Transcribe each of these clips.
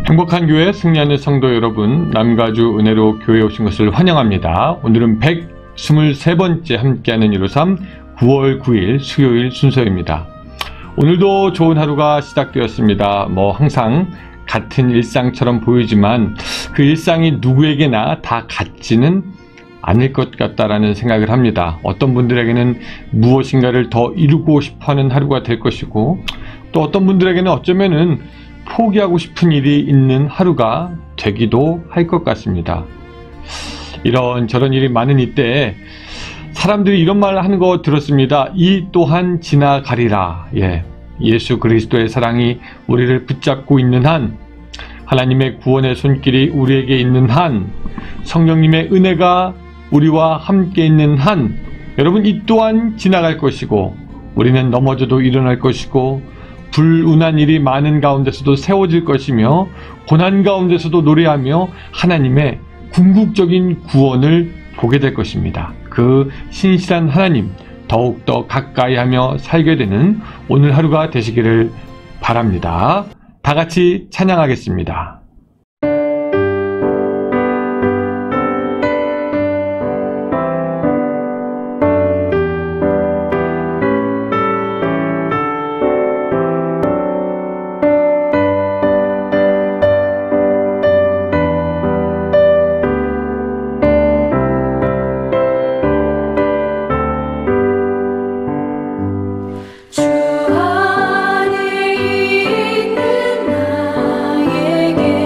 행복한 교회 승리하는 성도 여러분, 남가주 은혜로 교회에 오신 것을 환영합니다. 오늘은 123번째 함께하는 153 9월 9일 수요일 순서입니다. 오늘도 좋은 하루가 시작되었습니다. 항상 같은 일상처럼 보이지만 그 일상이 누구에게나 다 같지는 않을 것 같다라는 생각을 합니다. 어떤 분들에게는 무엇인가를 더 이루고 싶어하는 하루가 될 것이고, 또 어떤 분들에게는 어쩌면은 포기하고 싶은 일이 있는 하루가 되기도 할 것 같습니다. 이런저런 일이 많은 이때 사람들이 이런 말을 하는 거 들었습니다. 이 또한 지나가리라. 예수 그리스도의 사랑이 우리를 붙잡고 있는 한, 하나님의 구원의 손길이 우리에게 있는 한, 성령님의 은혜가 우리와 함께 있는 한, 여러분, 이 또한 지나갈 것이고, 우리는 넘어져도 일어날 것이고, 불운한 일이 많은 가운데서도 세워질 것이며, 고난 가운데서도 노래하며 하나님의 궁극적인 구원을 보게 될 것입니다. 그 신실한 하나님 더욱더 가까이 하며 살게 되는 오늘 하루가 되시기를 바랍니다. 다 같이 찬양하겠습니다. 주 안에 있는 나에게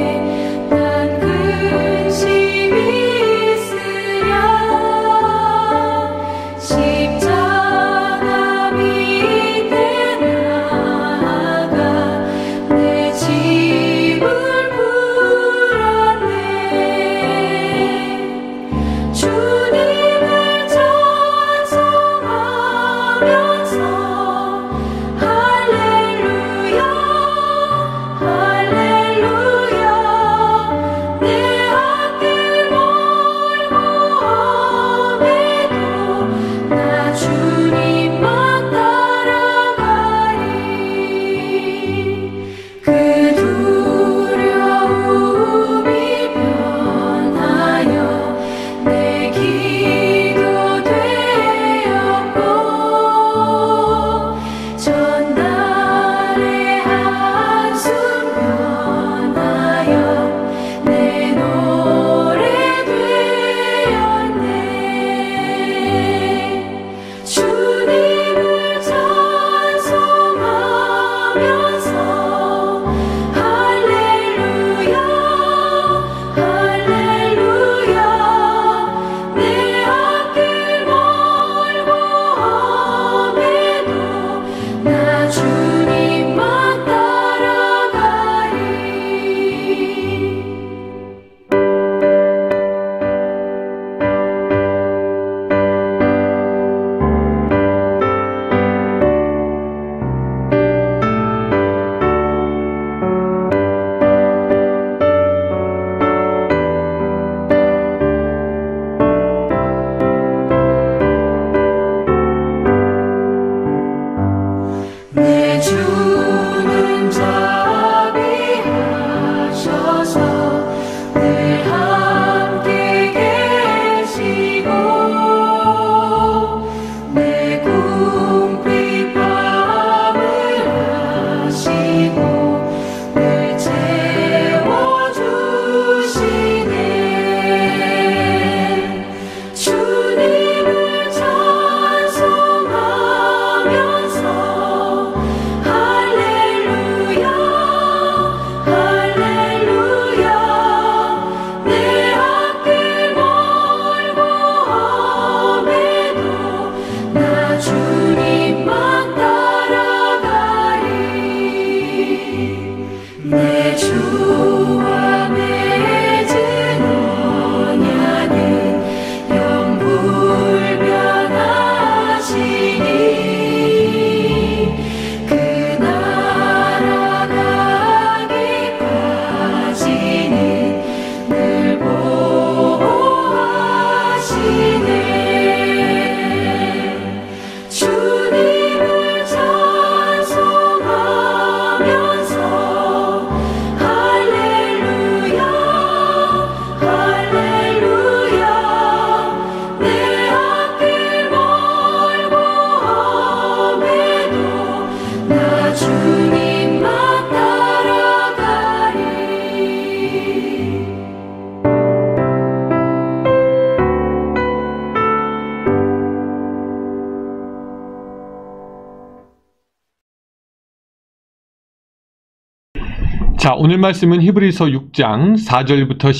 자, 오늘 말씀은 히브리서 6장 4절부터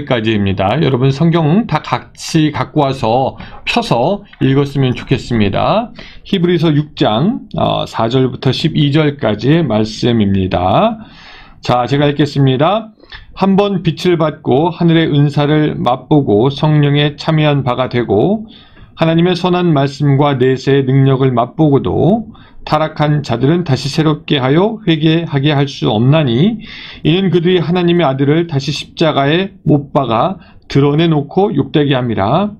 12절까지입니다. 여러분 성경 다 같이 갖고 와서 펴서 읽었으면 좋겠습니다. 히브리서 6장 4절부터 12절까지의 말씀입니다. 자, 제가 읽겠습니다. 한번 빛을 받고 하늘의 은사를 맛보고 성령에 참여한 바가 되고 하나님의 선한 말씀과 내세의 능력을 맛보고도 타락한 자들은 다시 새롭게 하여 회개하게 할 수 없나니 이는 그들이 하나님의 아들을 다시 십자가에 못 박아 드러내놓고 욕되게 함이라.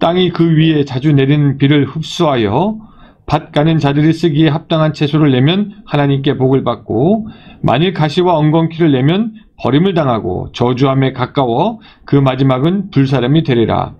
땅이 그 위에 자주 내리는 비를 흡수하여 밭 가는 자들이 쓰기에 합당한 채소를 내면 하나님께 복을 받고 만일 가시와 엉겅퀴를 내면 버림을 당하고 저주함에 가까워 그 마지막은 불사름이 되리라.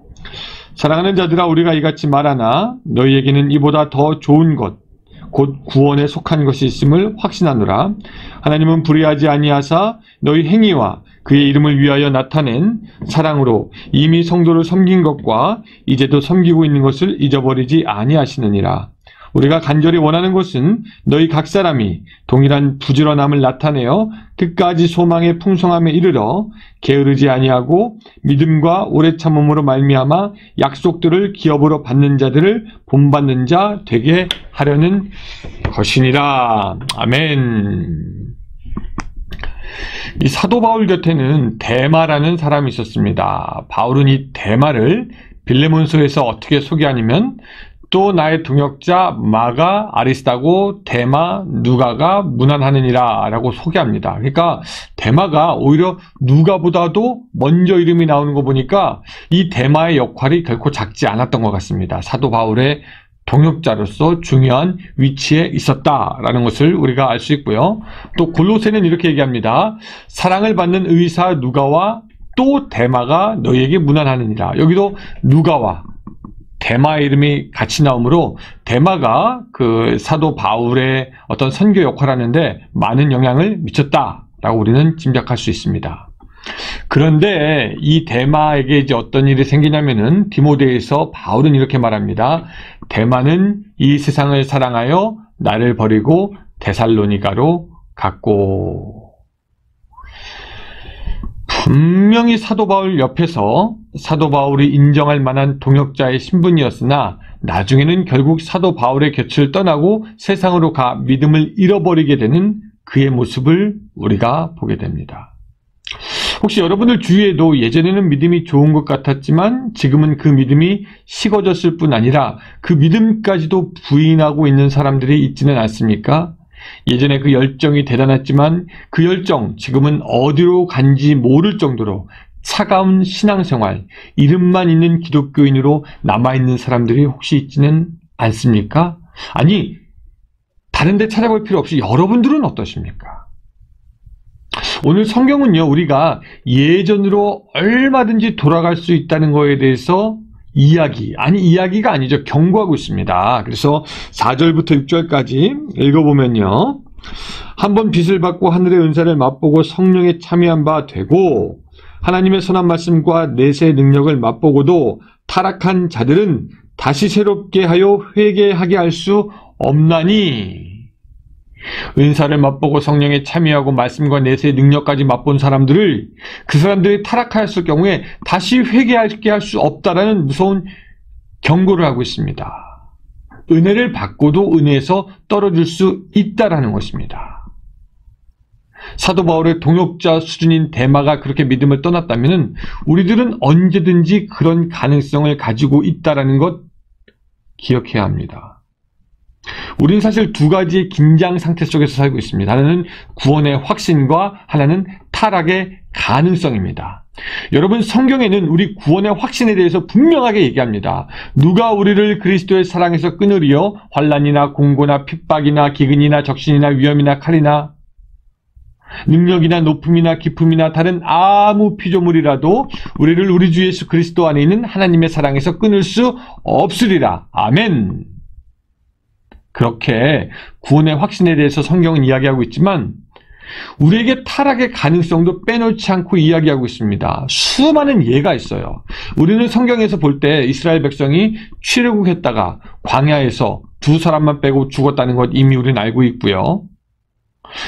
사랑하는 자들아, 우리가 이같이 말하나 너희에게는 이보다 더 좋은 것 곧 구원에 속한 것이 있음을 확신하노라. 하나님은 불의하지 아니하사 너희 행위와 그의 이름을 위하여 나타낸 사랑으로 이미 성도를 섬긴 것과 이제도 섬기고 있는 것을 잊어버리지 아니하시느니라. 우리가 간절히 원하는 것은 너희 각 사람이 동일한 부지런함을 나타내어 끝까지 소망의 풍성함에 이르러 게으르지 아니하고 믿음과 오래 참음으로 말미암아 약속들을 기업으로 받는 자들을 본받는 자 되게 하려는 것이니라. 아멘. 이 사도 바울 곁에는 데마라는 사람이 있었습니다. 바울은 이 데마를 빌레몬서에서 어떻게 소개하냐면 또 나의 동역자 마가 아리스다고 데마 누가가 문안하느니라 라고 소개합니다. 그러니까 데마가 오히려 누가보다도 먼저 이름이 나오는 거 보니까 이 데마의 역할이 결코 작지 않았던 것 같습니다. 사도 바울의 동역자로서 중요한 위치에 있었다라는 것을 우리가 알 수 있고요. 또 골로새는 이렇게 얘기합니다. 사랑을 받는 의사 누가와 또 데마가 너희에게 문안하느니라. 여기도 누가와 데마의 이름이 같이 나오므로 데마가 그 사도 바울의 어떤 선교 역할을 하는데 많은 영향을 미쳤다라고 우리는 짐작할 수 있습니다. 그런데 이 데마에게 이제 어떤 일이 생기냐면은 디모데에서 바울은 이렇게 말합니다. 데마는 이 세상을 사랑하여 나를 버리고 데살로니가로 갔고. 분명히 사도 바울 옆에서 사도 바울이 인정할 만한 동역자의 신분이었으나 나중에는 결국 사도 바울의 곁을 떠나고 세상으로 가 믿음을 잃어버리게 되는 그의 모습을 우리가 보게 됩니다. 혹시 여러분들 주위에도 예전에는 믿음이 좋은 것 같았지만 지금은 그 믿음이 식어졌을 뿐 아니라 그 믿음까지도 부인하고 있는 사람들이 있지는 않습니까? 예전에 그 열정이 대단했지만 그 열정 지금은 어디로 간지 모를 정도로 차가운 신앙생활, 이름만 있는 기독교인으로 남아있는 사람들이 혹시 있지는 않습니까? 아니, 다른 데 찾아볼 필요 없이 여러분들은 어떠십니까? 오늘 성경은요, 우리가 예전으로 얼마든지 돌아갈 수 있다는 거에 대해서 이야기가 아니죠. 경고하고 있습니다. 그래서 4절부터 6절까지 읽어보면요. 한번 빛을 받고 하늘의 은사를 맛보고 성령에 참여한 바 되고 하나님의 선한 말씀과 내세의 능력을 맛보고도 타락한 자들은 다시 새롭게 하여 회개하게 할 수 없나니 은사를 맛보고 성령에 참여하고 말씀과 내세의 능력까지 맛본 사람들을 그 사람들이 타락하였을 경우에 다시 회개하게 할 수 없다라는 무서운 경고를 하고 있습니다. 은혜를 받고도 은혜에서 떨어질 수 있다라는 것입니다. 사도 바울의 동역자 수준인 데마가 그렇게 믿음을 떠났다면 우리들은 언제든지 그런 가능성을 가지고 있다라는 것 기억해야 합니다. 우리는 사실 두 가지의 긴장 상태 속에서 살고 있습니다. 하나는 구원의 확신과 하나는 타락의 가능성입니다. 여러분, 성경에는 우리 구원의 확신에 대해서 분명하게 얘기합니다. 누가 우리를 그리스도의 사랑에서 끊으리요? 환난이나 공고나 핍박이나 기근이나 적신이나 위험이나 칼이나 능력이나 높음이나 기품이나 다른 아무 피조물이라도 우리를 우리 주 예수 그리스도 안에 있는 하나님의 사랑에서 끊을 수 없으리라. 아멘. 그렇게 구원의 확신에 대해서 성경은 이야기하고 있지만 우리에게 타락의 가능성도 빼놓지 않고 이야기하고 있습니다. 수많은 예가 있어요. 우리는 성경에서 볼 때 이스라엘 백성이 출애굽했다가 광야에서 두 사람만 빼고 죽었다는 것 이미 우리는 알고 있고요.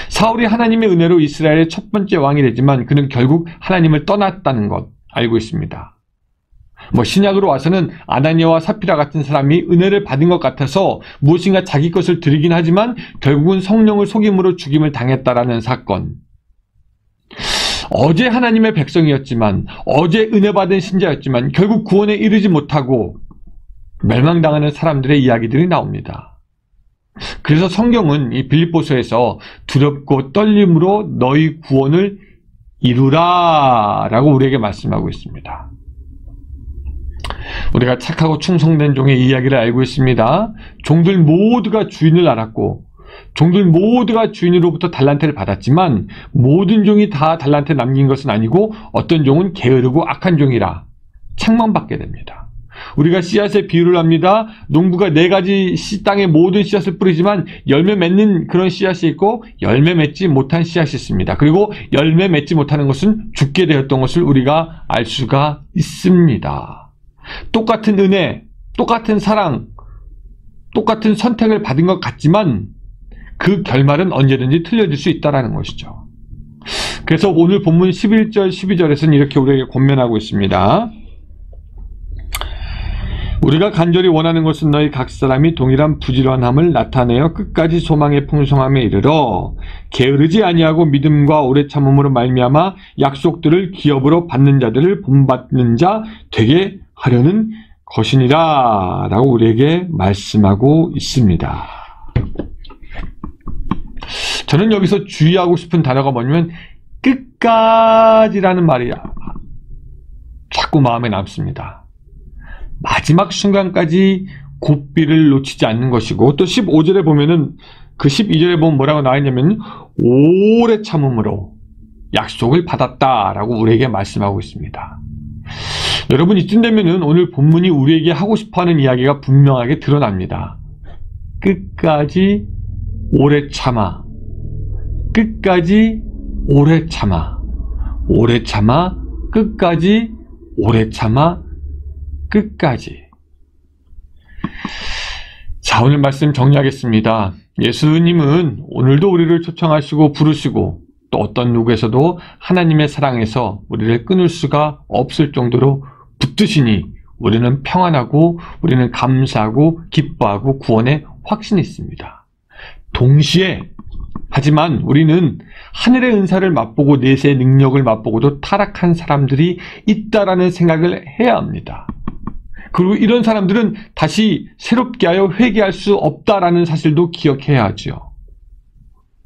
사울이 하나님의 은혜로 이스라엘의 첫 번째 왕이 되지만 그는 결국 하나님을 떠났다는 것 알고 있습니다. 신약으로 와서는 아나니아와 사피라 같은 사람이 은혜를 받은 것 같아서 무엇인가 자기 것을 드리긴 하지만 결국은 성령을 속임으로 죽임을 당했다라는 사건. 어제 하나님의 백성이었지만, 어제 은혜 받은 신자였지만 결국 구원에 이르지 못하고 멸망당하는 사람들의 이야기들이 나옵니다. 그래서 성경은 이 빌립보서에서 두렵고 떨림으로 너희 구원을 이루라 라고 우리에게 말씀하고 있습니다. 우리가 착하고 충성된 종의 이야기를 알고 있습니다. 종들 모두가 주인을 알았고 종들 모두가 주인으로부터 달란트를 받았지만 모든 종이 다 달란트 남긴 것은 아니고 어떤 종은 게으르고 악한 종이라 책망받게 됩니다. 우리가 씨앗의 비유를 합니다. 농부가 4가지 땅에 모든 씨앗을 뿌리지만 열매 맺는 그런 씨앗이 있고 열매 맺지 못한 씨앗이 있습니다. 그리고 열매 맺지 못하는 것은 죽게 되었던 것을 우리가 알 수가 있습니다. 똑같은 은혜, 똑같은 사랑, 똑같은 선택을 받은 것 같지만 그 결말은 언제든지 틀려질 수 있다는 것이죠. 그래서 오늘 본문 11절, 12절에서는 이렇게 우리에게 권면하고 있습니다. 우리가 간절히 원하는 것은 너희 각 사람이 동일한 부지런함을 나타내어 끝까지 소망의 풍성함에 이르러 게으르지 아니하고 믿음과 오래 참음으로 말미암아 약속들을 기업으로 받는 자들을 본받는 자 되게 하려는 것이니라 라고 우리에게 말씀하고 있습니다. 저는 여기서 주의하고 싶은 단어가 뭐냐면 끝까지라는 말이 자꾸 마음에 남습니다. 마지막 순간까지 고삐를 놓치지 않는 것이고, 또 15절에 보면은 그 12절에 보면 뭐라고 나와 있냐면 오래 참음으로 약속을 받았다라고 우리에게 말씀하고 있습니다. 여러분, 이쯤 되면은 오늘 본문이 우리에게 하고 싶어하는 이야기가 분명하게 드러납니다. 끝까지 오래 참아, 끝까지 오래 참아, 오래 참아, 끝까지 오래 참아, 끝까지. 자, 오늘 말씀 정리하겠습니다. 예수님은 오늘도 우리를 초청하시고 부르시고 또 어떤 누구에서도 하나님의 사랑에서 우리를 끊을 수가 없을 정도로 붙드시니 우리는 평안하고 우리는 감사하고 기뻐하고 구원의 확신이 있습니다. 동시에 하지만 우리는 하늘의 은사를 맛보고 내세의 능력을 맛보고도 타락한 사람들이 있다라는 생각을 해야 합니다. 그리고 이런 사람들은 다시 새롭게 하여 회개할 수 없다라는 사실도 기억해야 하죠.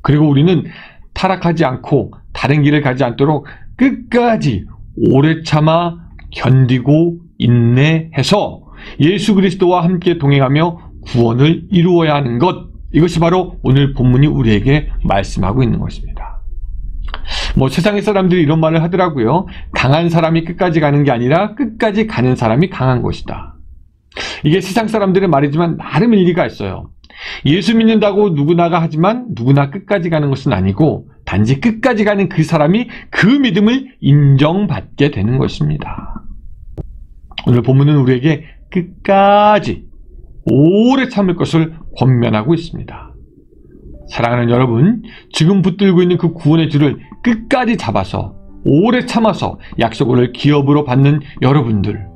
그리고 우리는 타락하지 않고 다른 길을 가지 않도록 끝까지 오래 참아 견디고 인내해서 예수 그리스도와 함께 동행하며 구원을 이루어야 하는 것, 이것이 바로 오늘 본문이 우리에게 말씀하고 있는 것입니다. 세상의 사람들이 이런 말을 하더라고요. 강한 사람이 끝까지 가는 게 아니라 끝까지 가는 사람이 강한 것이다. 이게 세상 사람들의 말이지만 나름 일리가 있어요. 예수 믿는다고 누구나가 하지만 누구나 끝까지 가는 것은 아니고 단지 끝까지 가는 그 사람이 그 믿음을 인정받게 되는 것입니다. 오늘 본문은 우리에게 끝까지 오래 참을 것을 권면하고 있습니다. 사랑하는 여러분, 지금 붙들고 있는 그 구원의 줄을 끝까지 잡아서 오래 참아서 약속을 기업으로 받는 여러분들,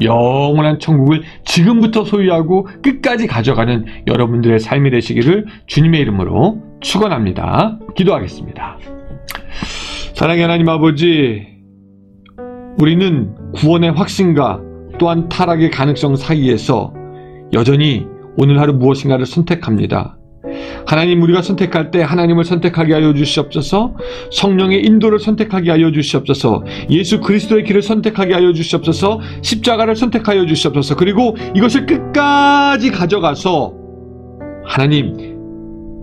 영원한 천국을 지금부터 소유하고 끝까지 가져가는 여러분들의 삶이 되시기를 주님의 이름으로 축원합니다. 기도하겠습니다. 사랑의 하나님 아버지, 우리는 구원의 확신과 또한 타락의 가능성 사이에서 여전히 오늘 하루 무엇인가를 선택합니다. 하나님, 우리가 선택할 때 하나님을 선택하게 하여 주시옵소서, 성령의 인도를 선택하게 하여 주시옵소서, 예수 그리스도의 길을 선택하게 하여 주시옵소서, 십자가를 선택하여 주시옵소서, 그리고 이것을 끝까지 가져가서 하나님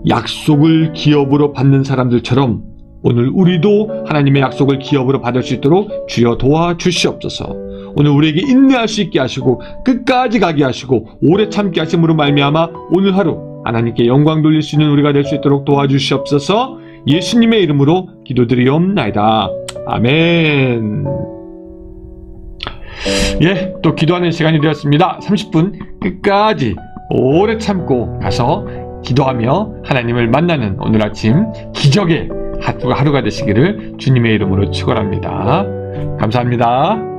약속을 기업으로 받는 사람들처럼 오늘 우리도 하나님의 약속을 기업으로 받을 수 있도록 주여 도와주시옵소서. 오늘 우리에게 인내할 수 있게 하시고 끝까지 가게 하시고 오래 참게 하심으로 말미암아 오늘 하루 하나님께 영광 돌릴 수 있는 우리가 될 수 있도록 도와주시옵소서. 예수님의 이름으로 기도드리옵나이다. 아멘. 또 기도하는 시간이 되었습니다. 30분 끝까지 오래 참고 가서 기도하며 하나님을 만나는 오늘 아침 기적의 하루가 되시기를 주님의 이름으로 축원합니다. 감사합니다.